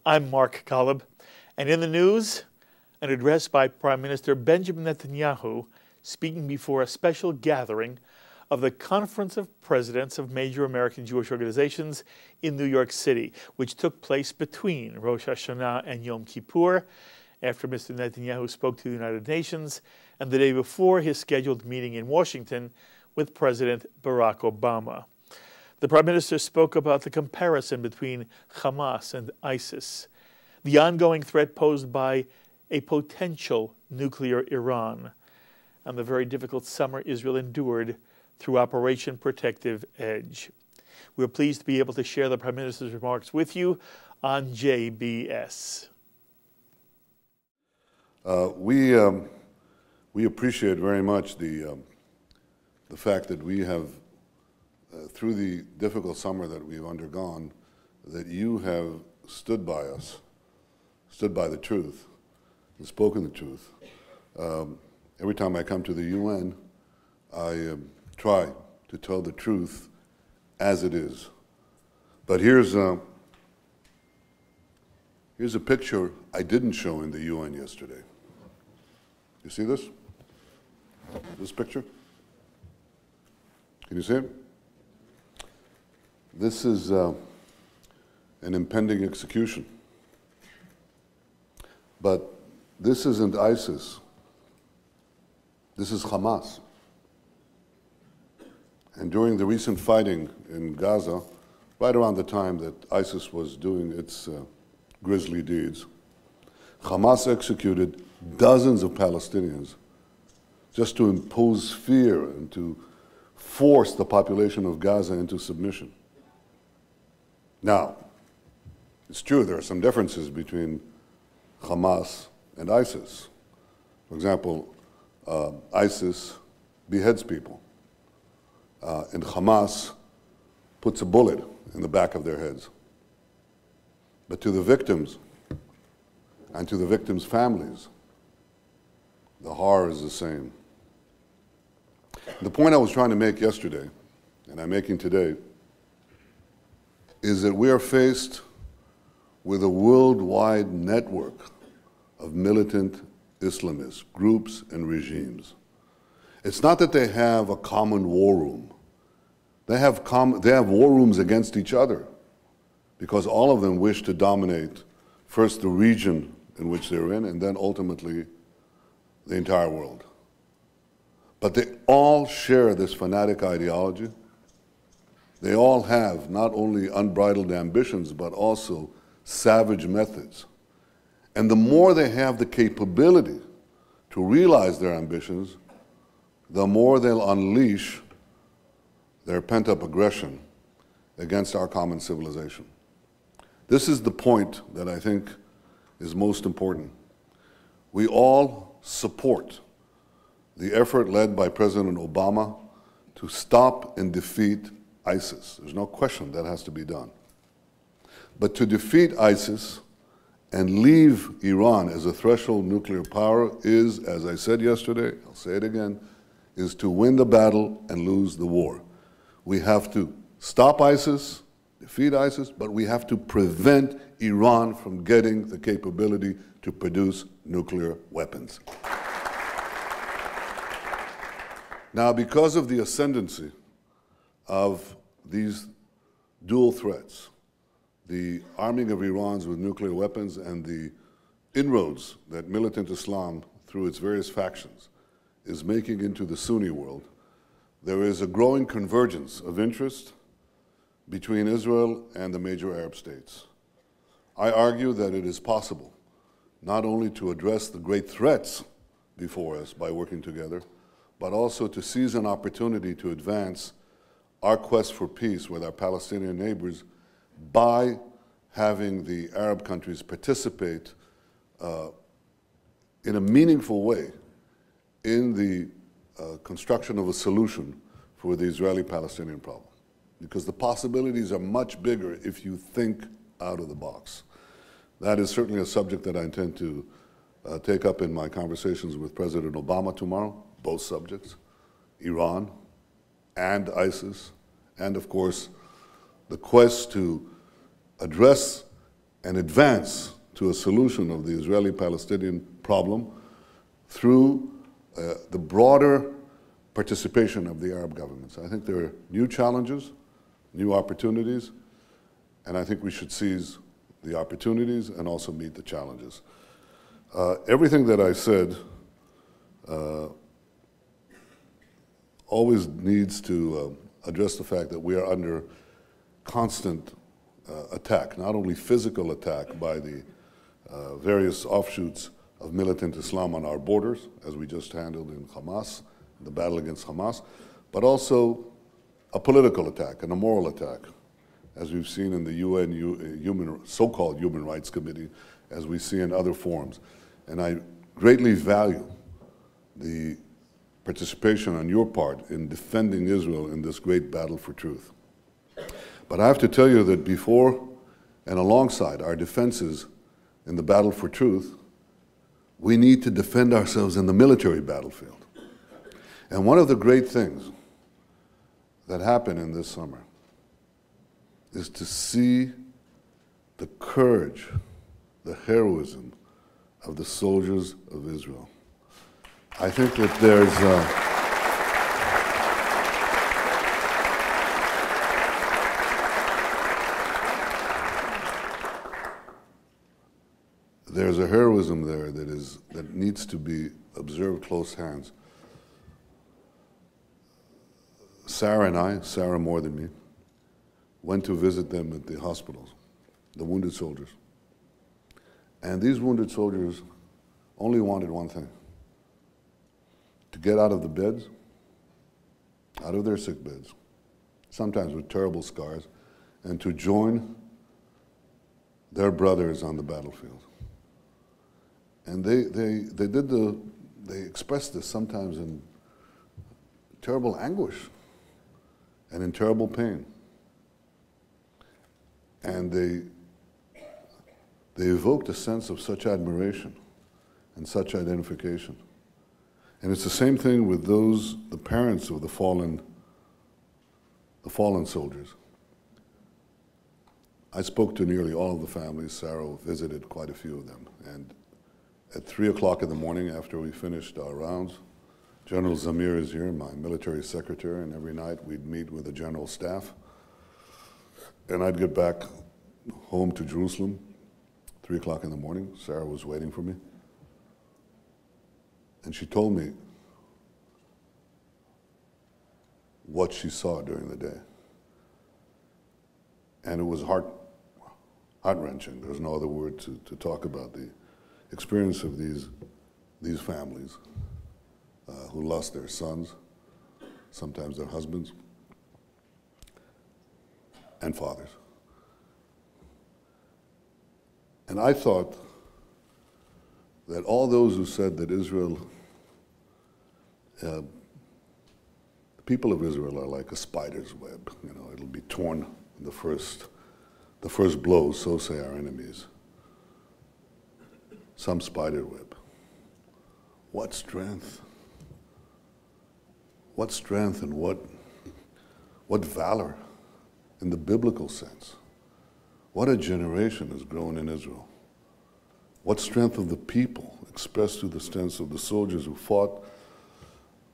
I'm Mark Golub, and in the news, an address by Prime Minister Benjamin Netanyahu speaking before a special gathering of the Conference of Presidents of Major American Jewish Organizations in New York City, which took place between Rosh Hashanah and Yom Kippur, after Mr. Netanyahu spoke to the United Nations, and the day before his scheduled meeting in Washington with President Barack Obama. The Prime Minister spoke about the comparison between Hamas and ISIS, the ongoing threat posed by a potential nuclear Iran, and the very difficult summer Israel endured through Operation Protective Edge. We're pleased to be able to share the Prime Minister's remarks with you on JBS. We appreciate very much the fact that we have, through the difficult summer that we've undergone, that you have stood by us, stood by the truth, and spoken the truth. Every time I come to the UN, I try to tell the truth as it is. But here's a picture I didn't show in the UN yesterday. You see this? This picture? Can you see it? This is an impending execution. But this isn't ISIS. This is Hamas. And during the recent fighting in Gaza, right around the time that ISIS was doing its grisly deeds, Hamas executed dozens of Palestinians just to impose fear and to force the population of Gaza into submission. Now, it's true there are some differences between Hamas and ISIS. For example, ISIS beheads people, and Hamas puts a bullet in the back of their heads. But to the victims and to the victims' families, the horror is the same. The point I was trying to make yesterday, and I'm making today, is that we are faced with a worldwide network of militant Islamist groups and regimes. It's not that they have a common war room. They have war rooms against each other because all of them wish to dominate first the region in which they're in and then ultimately the entire world. But they all share this fanatic ideology. They all have not only unbridled ambitions, but also savage methods. And the more they have the capability to realize their ambitions, the more they'll unleash their pent-up aggression against our common civilization. This is the point that I think is most important. We all support the effort led by President Obama to stop and defeat ISIS. There's no question that has to be done. But to defeat ISIS and leave Iran as a threshold nuclear power is, as I said yesterday, I'll say it again, is to win the battle and lose the war. We have to stop ISIS, defeat ISIS, but we have to prevent Iran from getting the capability to produce nuclear weapons. Now, because of the ascendancy of these dual threats, the arming of Iran with nuclear weapons and the inroads that militant Islam, through its various factions, is making into the Sunni world, there is a growing convergence of interest between Israel and the major Arab states. I argue that it is possible not only to address the great threats before us by working together, but also to seize an opportunity to advance our quest for peace with our Palestinian neighbors by having the Arab countries participate in a meaningful way in the construction of a solution for the Israeli-Palestinian problem. Because the possibilities are much bigger if you think out of the box. That is certainly a subject that I intend to take up in my conversations with President Obama tomorrow, both subjects, Iran and ISIS, and of course, the quest to address and advance to a solution of the Israeli-Palestinian problem through the broader participation of the Arab governments. I think there are new challenges, new opportunities, and I think we should seize the opportunities and also meet the challenges. Everything that I said always needs to address the fact that we are under constant attack, not only physical attack by the various offshoots of militant Islam on our borders, as we just handled in Hamas, the battle against Hamas, but also a political attack and a moral attack, as we've seen in the UN so-called Human Rights Committee, as we see in other forums. And I greatly value the participation on your part in defending Israel in this great battle for truth. But I have to tell you that before and alongside our defenses in the battle for truth, we need to defend ourselves in the military battlefield. And one of the great things that happened in this summer is to see the courage, the heroism of the soldiers of Israel. I think that there's a heroism there that needs to be observed close hands. Sarah and I, Sarah more than me, went to visit them at the hospitals, the wounded soldiers. And these wounded soldiers only wanted one thing: to get out of the beds, out of their sick beds, sometimes with terrible scars, and to join their brothers on the battlefield. And they expressed this sometimes in terrible anguish and in terrible pain. And they evoked a sense of such admiration and such identification. And it's the same thing with the parents of the fallen soldiers. I spoke to nearly all of the families. Sarah visited quite a few of them. And at 3 o'clock in the morning, after we finished our rounds, General Zamir is here, my military secretary, and every night we'd meet with the general staff. And I'd get back home to Jerusalem, 3 o'clock in the morning. Sarah was waiting for me. And she told me what she saw during the day. And it was heart-wrenching. There's no other word to talk about the experience of these families who lost their sons, sometimes their husbands, and fathers. And I thought that all those who said that Israel, the people of Israel are like a spider's web, it'll be torn in the first blow, so say our enemies. Some spider web. What strength? What strength and what valor in the biblical sense. What a generation has grown in Israel. What strength of the people expressed through the stance of the soldiers who fought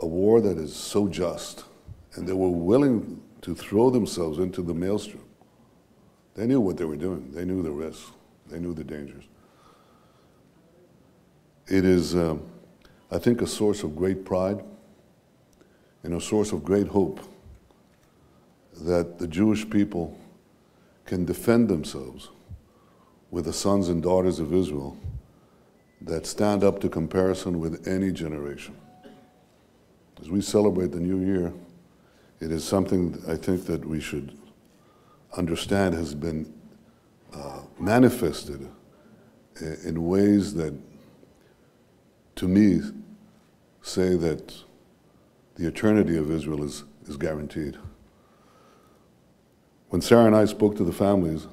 a war that is so just, and they were willing to throw themselves into the maelstrom. They knew what they were doing. They knew the risks. They knew the dangers. It is, I think, a source of great pride and a source of great hope that the Jewish people can defend themselves with the sons and daughters of Israel that stand up to comparison with any generation. As we celebrate the new year, it is something I think that we should understand has been manifested in ways that, to me, say that the eternity of Israel is guaranteed. When Sarah and I spoke to the families,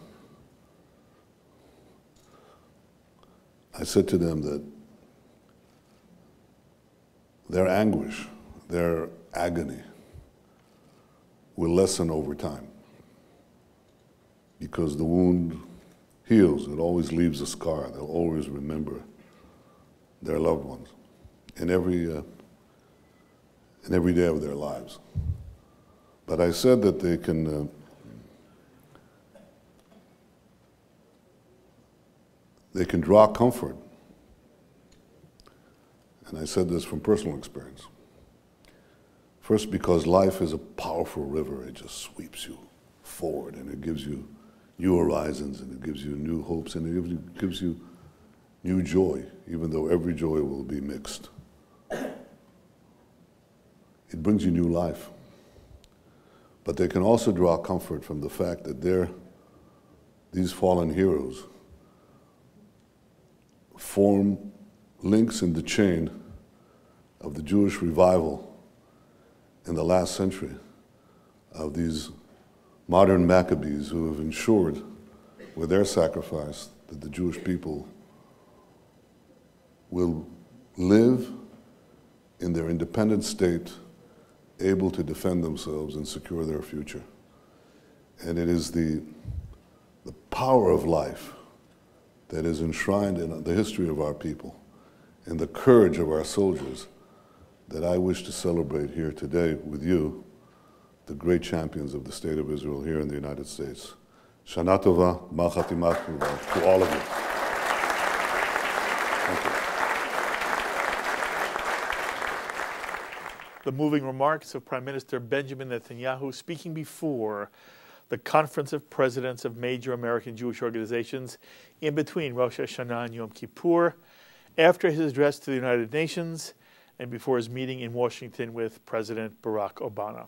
I said to them that their anguish, their agony will lessen over time because the wound heals. It always leaves a scar. They'll always remember their loved ones in every day of their lives. But I said that they can draw comfort. And I said this from personal experience. First, because life is a powerful river. It just sweeps you forward, and it gives you new horizons, and it gives you new hopes, and it gives you new joy, even though every joy will be mixed. It brings you new life. But they can also draw comfort from the fact that these fallen heroes form links in the chain of the Jewish revival in the last century, of these modern Maccabees who have ensured with their sacrifice that the Jewish people will live in their independent state, able to defend themselves and secure their future. And it is the power of life that is enshrined in the history of our people and the courage of our soldiers that I wish to celebrate here today with you, the great champions of the State of Israel here in the United States. Shana Tova, Mal Chatimat Tova, to all of you. Thank you. The moving remarks of Prime Minister Benjamin Netanyahu speaking before the Conference of Presidents of major American Jewish organizations in between Rosh Hashanah and Yom Kippur, after his address to the United Nations, and before his meeting in Washington with President Barack Obama.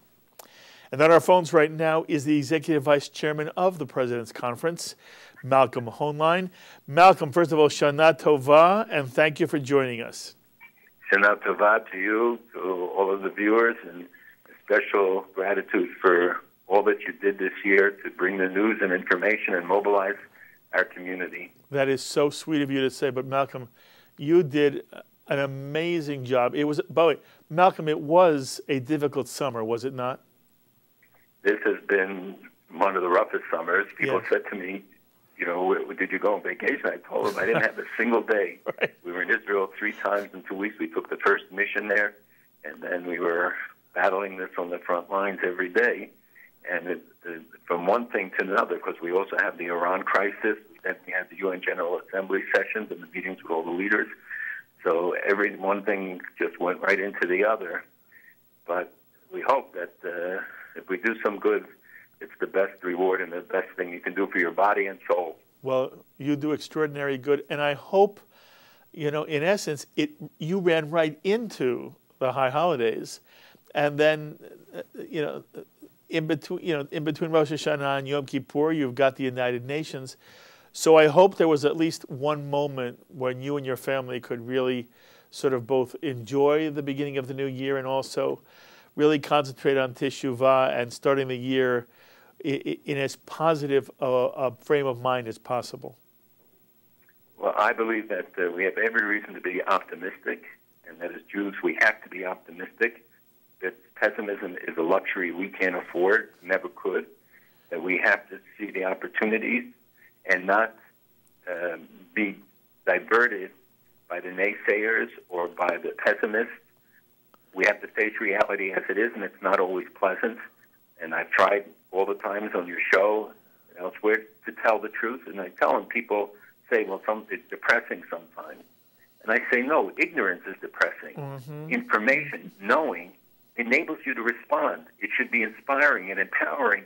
And on our phones right now is the Executive Vice Chairman of the President's Conference, Malcolm Hoenlein. Malcolm, first of all, Shana Tova, and thank you for joining us. Shana Tova to you, to all of the viewers, and special gratitude for all that you did this year to bring the news and information and mobilize our community. That is so sweet of you to say, but Malcolm, you did an amazing job. It was, by the way, Malcolm, it was a difficult summer, was it not? This has been one of the roughest summers. People said to me, you know, where did you go on vacation? I told them I didn't have a single day. Right. We were in Israel 3 times in 2 weeks. We took the first mission there, and then we were battling this on the front lines every day. And from one thing to another, because we also have the Iran crisis, then we had the UN General Assembly sessions and the meetings with all the leaders. So one thing just went right into the other. But we hope that if we do some good, it's the best reward and the best thing you can do for your body and soul. Well, you do extraordinary good, and I hope, you know, in essence, you ran right into the high holidays, and then, you know, in between Rosh Hashanah and Yom Kippur, you've got the United Nations. So I hope there was at least one moment when you and your family could really sort of both enjoy the beginning of the new year and also really concentrate on Teshuvah and starting the year in as positive a frame of mind as possible. Well, I believe that we have every reason to be optimistic, and that as Jews we have to be optimistic. That pessimism is a luxury we can't afford, never could. That we have to see the opportunities and not be diverted by the naysayers or by the pessimists. We have to face reality as it is, and it's not always pleasant. And I've tried all the times on your show and elsewhere to tell the truth. And I tell them, people say, well, it's depressing sometimes. And I say, no, ignorance is depressing. Mm-hmm. Information, knowing, enables you to respond. It should be inspiring and empowering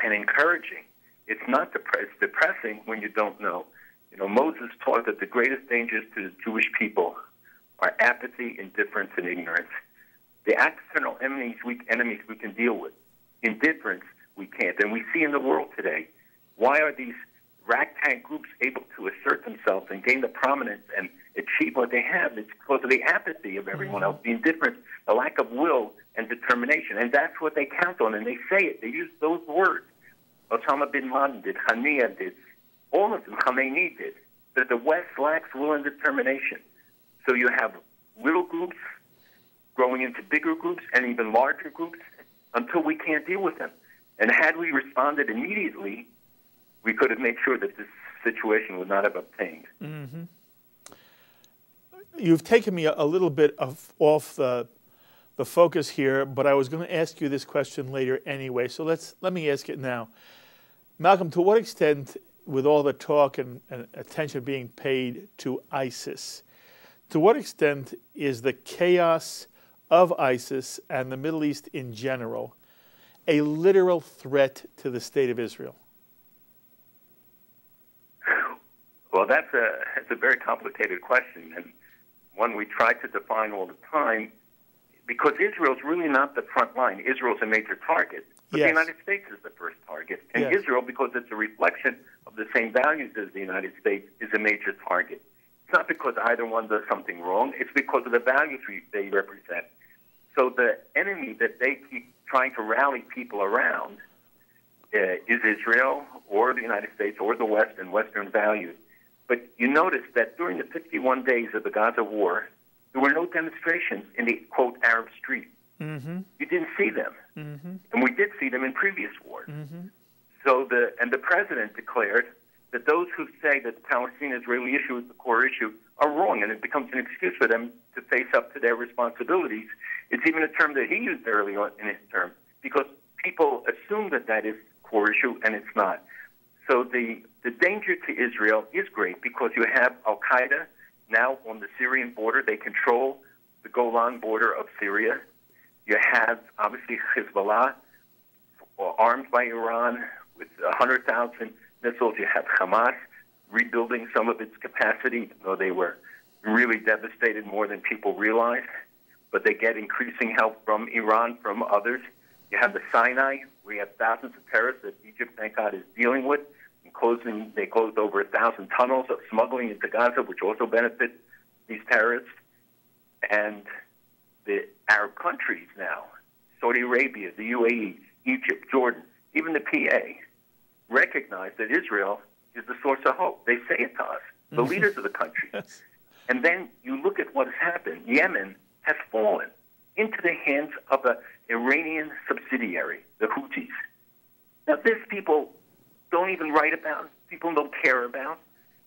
and encouraging. It's not depressing when you don't know. You know, Moses taught that the greatest dangers to the Jewish people are apathy, indifference, and ignorance. The external enemies we can deal with. Indifference, we can't. And we see in the world today, why are these ragtag groups able to assert themselves and gain the prominence and achieve what they have? It's because of the apathy of everyone else, the indifference, the lack of will and determination. And that's what they count on, and they say it. They use those words. Osama bin Laden did, Haniyeh did, all of them, Khamenei did, that the West lacks will and determination. So you have little groups growing into bigger groups and even larger groups until we can't deal with them. And had we responded immediately, we could have made sure that this situation would not have obtained. Mm-hmm. You've taken me a little bit off the focus here, but I was going to ask you this question later anyway, so let me ask it now. Malcolm, to what extent, with all the talk and attention being paid to ISIS, to what extent is the chaos of ISIS and the Middle East in general a literal threat to the state of Israel? Well, that's a very complicated question, and one we try to define all the time, because Israel's really not the front line. Israel's a major target, but yes. the United States is the first target. And yes. Israel, because it's a reflection of the same values as the United States, is a major target. It's not because either one does something wrong. It's because of the values they represent. So the enemy that they keep trying to rally people around is Israel or the United States or the West and Western values. But you notice that during the 51 days of the Gaza war, there were no demonstrations in the, quote, Arab street. Mm-hmm. You didn't see them. Mm-hmm. And we did see them in previous wars. Mm-hmm. So the president declared that those who say that the Palestine-Israeli issue is the core issue are wrong, and it becomes an excuse for them to face up to their responsibilities. It's even a term that he used early on in his term, because people assume that that is core issue, and it's not. So the danger to Israel is great, because you have Al-Qaeda now on the Syrian border. They control the Golan border of Syria. You have, obviously, Hezbollah, armed by Iran with 100,000 missiles. You have Hamas rebuilding some of its capacity, though they were really devastated more than people realized. But they get increasing help from Iran, from others. You have the Sinai, where you have thousands of terrorists that Egypt, thank God, is dealing with. They closed over 1,000 tunnels of smuggling into Gaza, which also benefits these terrorists. And the Arab countries now, Saudi Arabia, the UAE, Egypt, Jordan, even the PA, recognize that Israel is the source of hope. They say it to us, the leaders of the country. Yes. And then you look at what has happened. Yemen has fallen into the hands of an Iranian subsidiary, the Houthis. Now, this people don't even write about, people don't care about.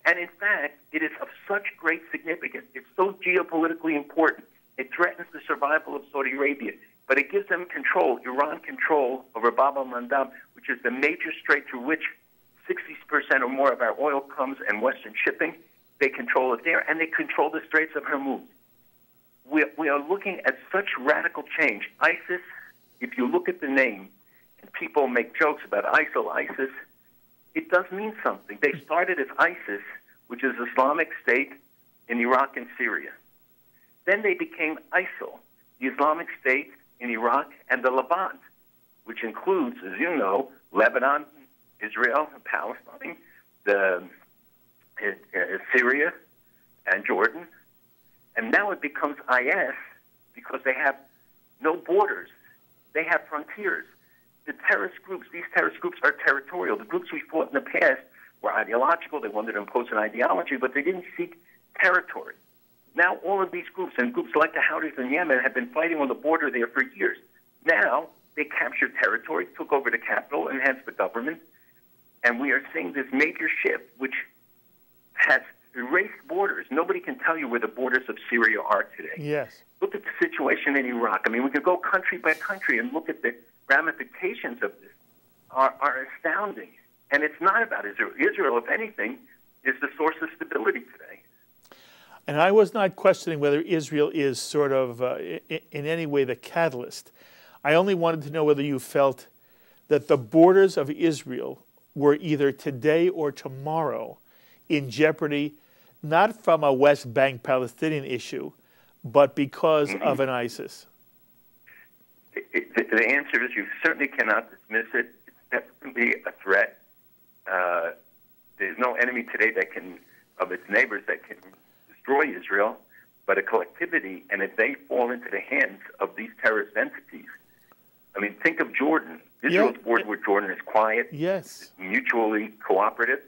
And in fact, it is of such great significance. It's so geopolitically important. It threatens the survival of Saudi Arabia, but it gives them control, Iran control over Bab al-Mandab, which is the major strait through which 60% or more of our oil comes and Western shipping. They control it there, and they control the Straits of Hormuz. We are looking at such radical change. ISIS, if you look at the name, and people make jokes about ISIL, ISIS, it does mean something. They started as ISIS, which is Islamic State in Iraq and Syria. Then they became ISIL, the Islamic State in Iraq and the Levant, which includes, as you know, Lebanon, Israel, and Palestine, Syria, and Jordan. And now it becomes IS because they have no borders. They have frontiers. The terrorist groups, these terrorist groups are territorial. The groups we fought in the past were ideological. They wanted to impose an ideology, but they didn't seek territory. Now all of these groups, and groups like the Houthis in Yemen, have been fighting on the border there for years. Now they captured territory, took over the capital, enhanced the government, and we are seeing this major shift, which has erased borders. Nobody can tell you where the borders of Syria are today. Yes. Look at the situation in Iraq. I mean, we could go country by country and look at the ramifications of this are astounding. And it's not about Israel. Israel, if anything, is the source of stability today. And I was not questioning whether Israel is sort of, in any way, the catalyst. I only wanted to know whether you felt that the borders of Israel were either today or tomorrow in jeopardy, not from a West Bank Palestinian issue, but because of an ISIS. The answer is you certainly cannot dismiss it. It's definitely a threat. There's no enemy today that can, of its neighbors, that can destroy Israel, but a collectivity, and if they fall into the hands of these terrorist entities, I mean, think of Jordan. Israel's border with Jordan is quiet, yes, mutually cooperative,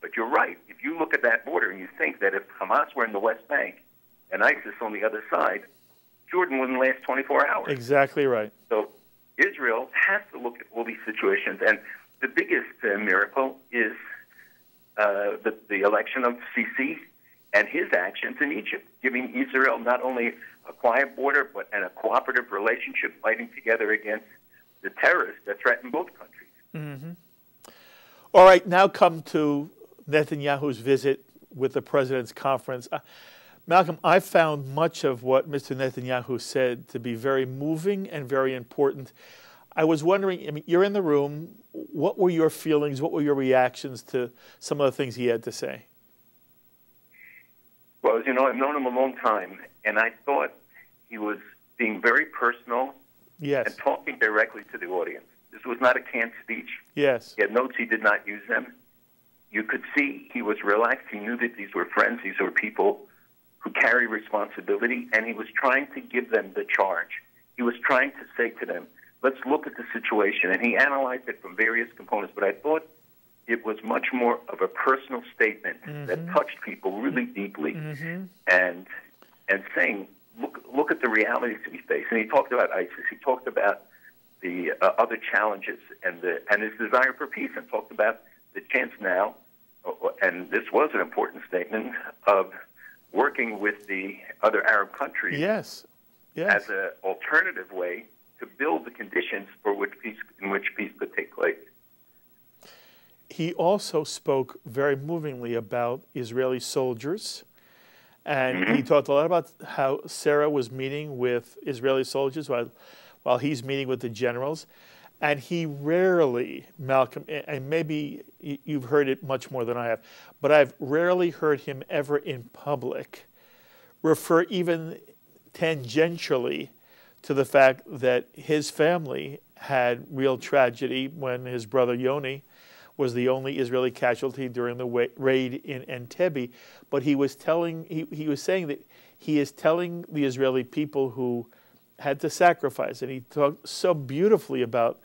but you're right. If you look at that border and you think that if Hamas were in the West Bank and ISIS on the other side, Jordan wouldn't last 24 hours. Exactly right. So Israel has to look at all these situations, and the biggest miracle is the election of Sisi and his actions in Egypt, giving Israel not only a quiet border and a cooperative relationship, fighting together against the terrorists that threaten both countries. Mm-hmm. All right, now come to Netanyahu's visit with the President's Conference. Malcolm, I found much of what Mr. Netanyahu said to be very moving and very important. I was wondering, I mean, you're in the room. What were your feelings? What were your reactions to some of the things he had to say? Well, as you know, I've known him a long time, and I thought he was being very personal and talking directly to the audience. This was not a canned speech. Yes. He had notes. He did not use them. You could see he was relaxed. He knew that these were friends. These were people who carry responsibility, and he was trying to give them the charge. He was trying to say to them, let's look at the situation. And he analyzed it from various components, but I thought it was much more of a personal statement that touched people really deeply and saying, look at the realities we face. And he talked about ISIS. He talked about the other challenges and his desire for peace, and talked about the chance now, and this was an important statement, of working with the other Arab countries as an alternative way to build the conditions in which peace could take place. He also spoke very movingly about Israeli soldiers, and he talked a lot about how Sarah was meeting with Israeli soldiers while he's meeting with the generals. And he rarely, Malcolm, and maybe you've heard it much more than I have, but I've rarely heard him ever in public refer even tangentially to the fact that his family had real tragedy when his brother Yoni was the only Israeli casualty during the raid in Entebbe. But he was saying that he is telling the Israeli people who had to sacrifice, and he talked so beautifully about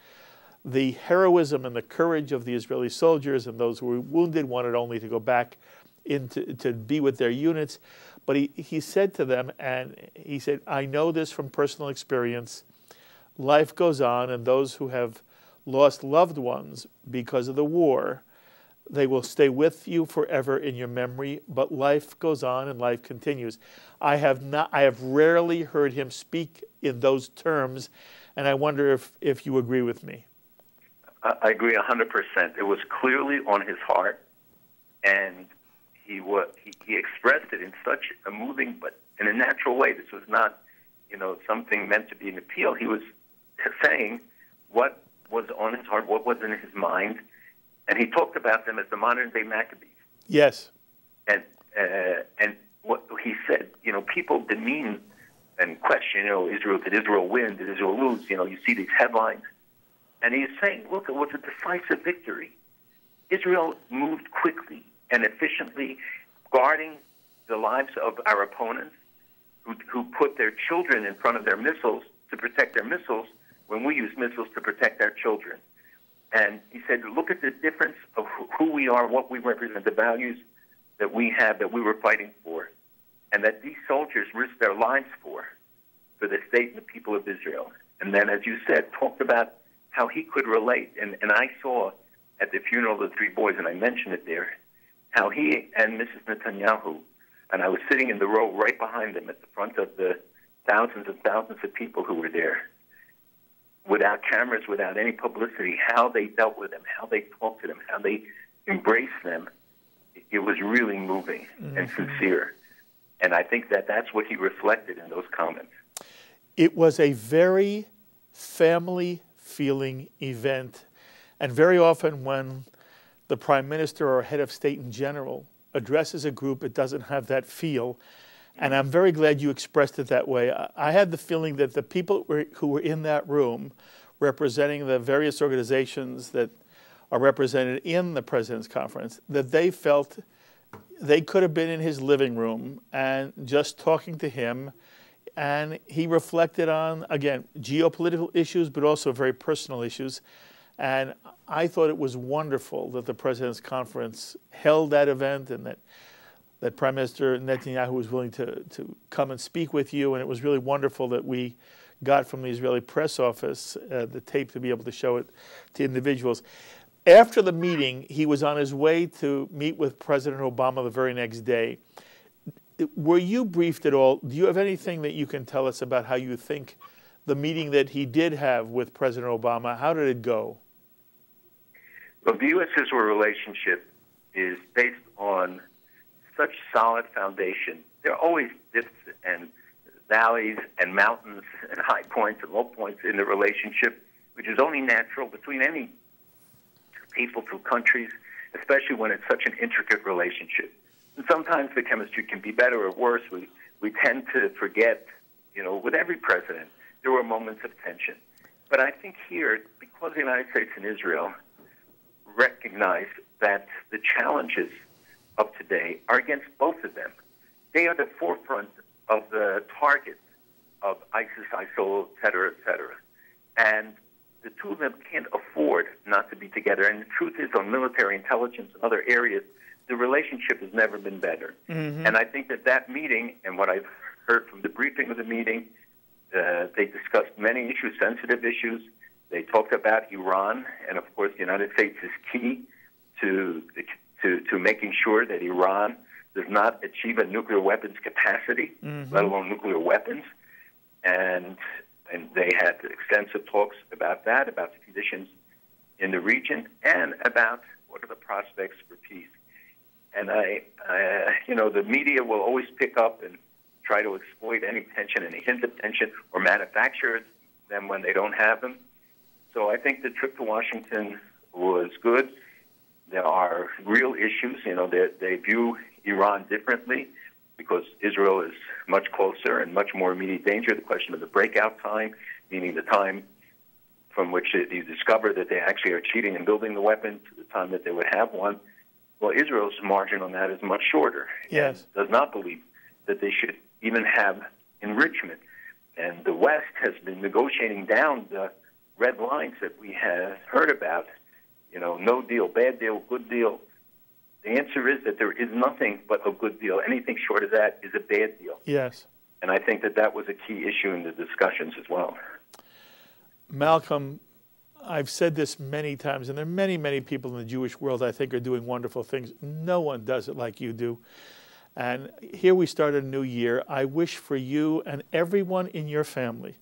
the heroism and the courage of the Israeli soldiers, and those who were wounded wanted only to go back to be with their units. But he said to them, and he said, I know this from personal experience, life goes on, and those who have lost loved ones because of the war, they will stay with you forever in your memory, but life goes on and life continues. I have rarely heard him speak in those terms, and I wonder if you agree with me. I agree 100%. It was clearly on his heart, and he expressed it in such a moving, but in a natural way. This was not, something meant to be an appeal. He was saying what was on his heart, what was in his mind, and he talked about them as the modern-day Maccabees. Yes. And what he said, people demean and question, did Israel win? Did Israel lose? You see these headlines. And he's saying, look, it was a decisive victory. Israel moved quickly and efficiently, guarding the lives of our opponents who put their children in front of their missiles to protect their missiles when we use missiles to protect our children. And he said, look at the difference of who we are, what we represent, the values that we have, that we were fighting for, and that these soldiers risked their lives for the state and the people of Israel. And then, as you said, talked about how he could relate. And I saw at the funeral of the three boys, and I mentioned it there, how he and Mrs. Netanyahu, and I was sitting in the row right behind them at the front of the thousands and thousands of people who were there, without cameras, without any publicity, how they dealt with them, how they talked to them, how they embraced them. It was really moving and sincere. And I think that that's what he reflected in those comments. It was a very family-feeling event. And very often when the Prime Minister or head of state in general addresses a group, it doesn't have that feel. And I'm very glad you expressed it that way. I had the feeling that the people who were in that room representing the various organizations that are represented in the President's Conference, that they felt they could have been in his living room and just talking to him. And he reflected on, again, geopolitical issues, but also very personal issues. And I thought it was wonderful that the President's Conference held that event, and that Prime Minister Netanyahu was willing to come and speak with you. And it was really wonderful that we got from the Israeli press office the tape to be able to show it to individuals. After the meeting, he was on his way to meet with President Obama the very next day. Were you briefed at all? Do you have anything that you can tell us about how you think the meeting that he did have with President Obama, how did it go? Well, the U.S.-Israel relationship is based on such solid foundation. There are always dips and valleys and mountains and high points and low points in the relationship, which is only natural between any two people, two countries, especially when it's such an intricate relationship. And sometimes the chemistry can be better or worse. We tend to forget, with every president, there were moments of tension. But I think here, because the United States and Israel recognize that the challenges of today are against both of them. They are the forefront of the targets of ISIS, ISIL, et cetera, et cetera. And the two of them can't afford not to be together. And the truth is, on military intelligence and other areas, the relationship has never been better. Mm-hmm. And I think that meeting, and what I've heard from the briefing of the meeting, they discussed many issues, sensitive issues. They talked about Iran, and of course, the United States is key to making sure that Iran does not achieve a nuclear weapons capacity, mm-hmm. let alone nuclear weapons. And they had extensive talks about that, about the conditions in the region, and about what are the prospects for peace. And the media will always pick up and try to exploit any tension, any hint of tension, or manufacture them when they don't have them. So I think the trip to Washington was good. There are real issues. They view Iran differently because Israel is much closer and much more immediate danger. The question of the breakout time, meaning the time from which you discover that they actually are cheating and building the weapon to the time that they would have one. Well, Israel's margin on that is much shorter. Yes. And does not believe that they should even have enrichment. And the West has been negotiating down the red lines that we have heard about. No deal, bad deal, good deal. The answer is that there is nothing but a good deal. Anything short of that is a bad deal. Yes. And I think that was a key issue in the discussions as well. Malcolm, I've said this many times, and there are many, many people in the Jewish world I think are doing wonderful things. No one does it like you do. And here we start a new year. I wish for you and everyone in your family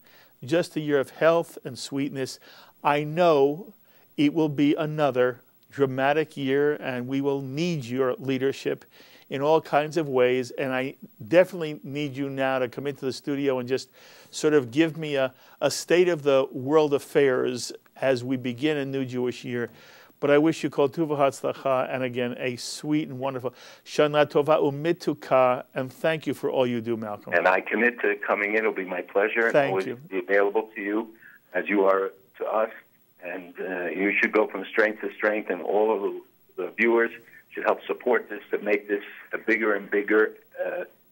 just a year of health and sweetness. I know it will be another dramatic year, and we will need your leadership in all kinds of ways. And I definitely need you now to come into the studio and just sort of give me a state of the world affairs as we begin a new Jewish year. But I wish you kol tuva hatzlacha, and again, a sweet and wonderful Shana Tova Umituka, and thank you for all you do, Malcolm. And I commit to coming in. It'll be my pleasure. Thank and always you. Be available to you as you are to us. And you should go from strength to strength, and all of the viewers should help support this to make this a bigger and bigger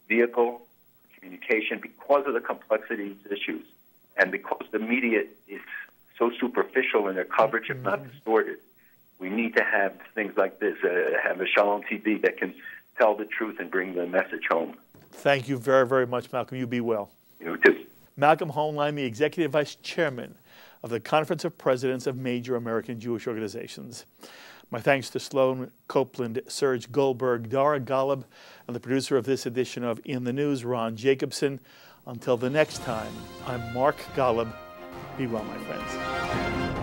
vehicle for communication because of the complexity of these issues and because the media is so superficial in their coverage, if not distorted. We need to have things like this, have a Shalom TV that can tell the truth and bring the message home. Thank you very, very much, Malcolm. You be well. You too. Malcolm Hoenlein, the Executive Vice Chairman of the Conference of Presidents of Major American Jewish Organizations. My thanks to Sloan Copeland, Serge Goldberg, Dara Golub, and the producer of this edition of In the News, Ron Jacobson. Until the next time, I'm Mark Golub. Be well, my friends.